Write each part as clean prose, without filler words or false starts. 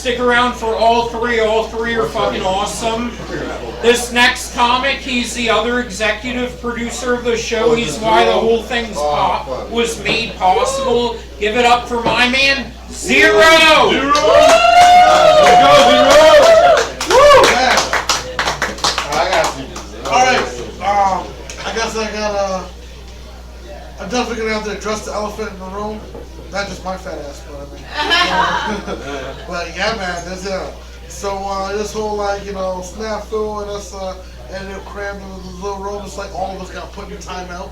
Stick around for all three. All three are fucking awesome. This next comic, he's the other executive producer of the show. He's why the whole thing was made possible. Give it up for my man, Zero. Zero. Let's go, Zero. Woo! Yeah. I got you. All right. I guess I'm definitely gonna have to address the elephant in the room. Not just my fat ass, but I mean. But yeah, man, there's this whole snafu and us ended up crammed into this little room. It's like all of us got put in timeout.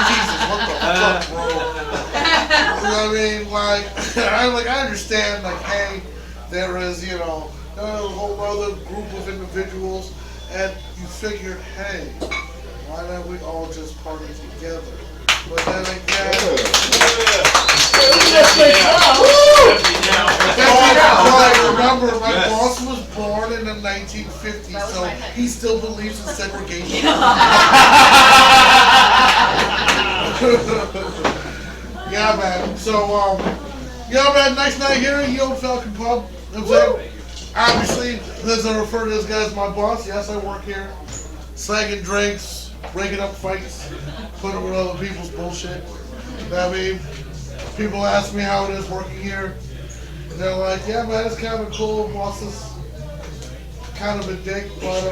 Jesus, what the fuck, bro? You know what I mean? I understand, hey, there is, a whole other group of individuals, and you figure, hey, why don't we all just party together? But then again, remember, my boss was born in the 1950s, so he still believes in segregation. Yeah, man. So, nice night here at the old Falcon Pub. You know what I'm saying? Obviously, as I refer to this guy as my boss, yes, I work here. Slanging drinks, breaking up fights, putting with other people's bullshit. You know what I mean? People ask me how it is working here. And they're like, yeah, man, it's kind of cool. Boss is kind of a dick, but,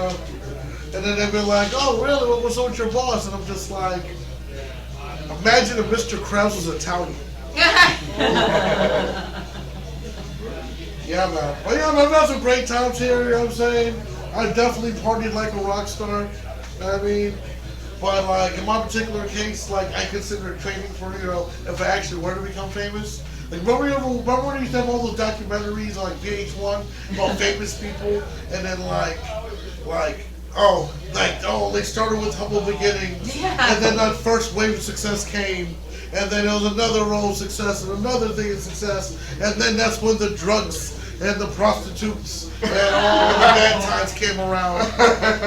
and then they've been like, oh, really? What's up with your boss? And I'm just like, imagine if Mr. Krabs was Italian. Yeah, man. But yeah, man, I've had some great times here, you know what I'm saying? I definitely partied like a rock star. You know what I mean? But in my particular case, I consider it training for, if I actually were to become famous. Remember when you used to have all those documentaries on VH1 about famous people, and then they started with humble beginnings, and then that first wave of success came, and then there was another roll of success and another thing of success, and then that's when the drugs and the prostitutes and all the bad times came around.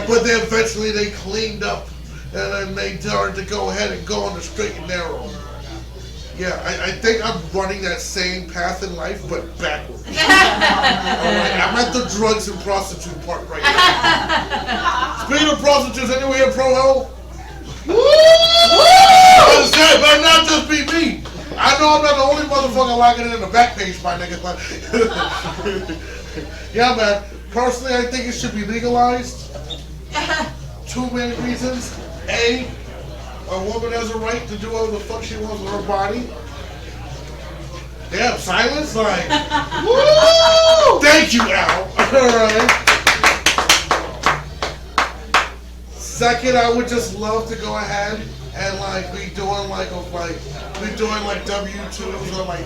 But then eventually they cleaned up, and then they started to go ahead and go on the straight and narrow. Yeah, I think I'm running that same path in life, but backwards. Alright, I'm at the drugs and prostitute part right now. Speaking of prostitutes, anyone here pro-hell? Woo! It better not just be me. I know I'm not the only motherfucker liking it in the back page, my nigga. Yeah, man. Personally, I think it should be legalized. Two main reasons. A woman has a right to do whatever the fuck she wants with her body. Damn, silence? Woo! Thank you, Al. Alright. Second, I would just love to go ahead and be doing W-2s or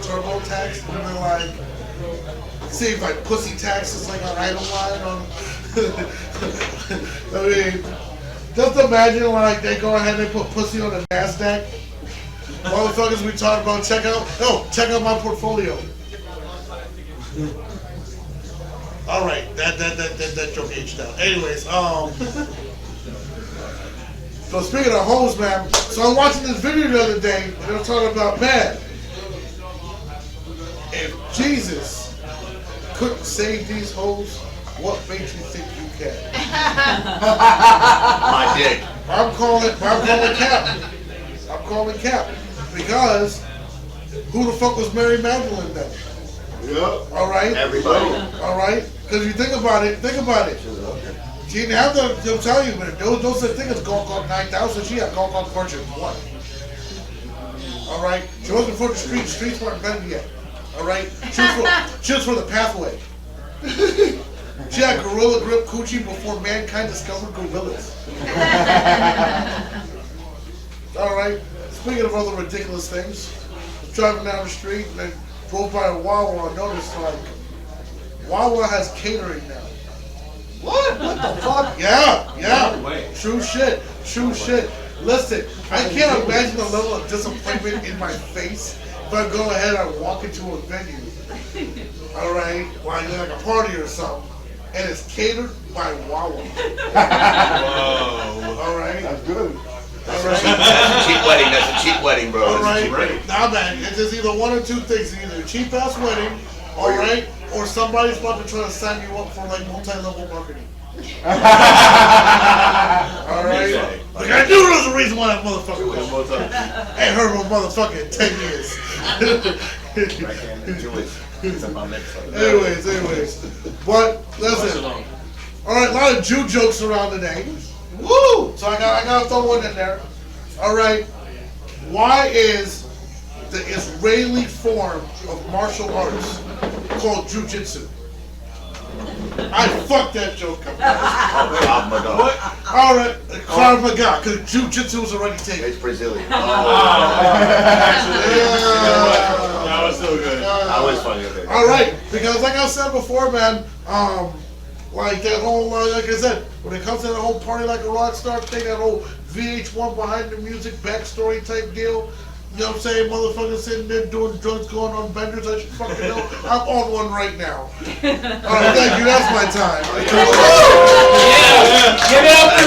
TurboTax, and then see if pussy tax is an item line on. I mean, just imagine they go ahead and they put pussy on the NASDAQ. Motherfuckers we talk about, check out my portfolio. Alright, that joke aged out. Anyways, so speaking of hoes, man, so I'm watching this video the other day, and they're talking about, man, if Jesus couldn't save these hoes, what makes you think you can? My dick. I'm calling cap. I'm calling cap. Because who the fuck was Mary Magdalene then? Yep. Alright? Everybody. Alright? Because you think about it. She didn't have to tell you, but there was no such thing as Gawk 9000. She had Gawk version 1. Alright? She wasn't for the streets. Streets weren't invented yet. Alright? She was for the pathway. She had gorilla grip coochie before mankind discovered gorillas. Alright? Speaking of other ridiculous things, I was driving down the street and I drove by a Wawa and noticed Wawa has catering now. What? What the fuck? Yeah. True shit. Listen, I can't imagine the level of disappointment in my face if I go ahead and walk into a venue. Alright? Like a party or something. And it's catered by Wawa. Whoa. Alright? That's good. All right. That's a cheap wedding. That's a cheap wedding, bro. All That's a right. cheap wedding. Now, man, it's just either one or two things. It's either a cheap ass wedding, all right, or somebody's about to try to sign you up for like multi-level marketing. All right. Like I knew there was a reason why that motherfucker was. Ain't heard of a motherfucker in 10 years. Anyways. But listen. All right, a lot of Jew jokes around today. Woo! So I gotta throw one in there. All right. Why is the Israeli form of martial arts called jujitsu? I fucked that joke up. What? All right, Krav Maga, because jujitsu was already taken. It's Brazilian. That was so good. That was funny. Okay. All right, because like I said before, man, like that whole, like I said, when it comes to that whole party like a rock star thing, that whole VH1 behind the music backstory type deal, you know what I'm saying? Motherfuckers sitting there doing drugs, going on benders. I should fucking know. I'm on one right now. All right, thank you. That's my time. Yeah, give it up for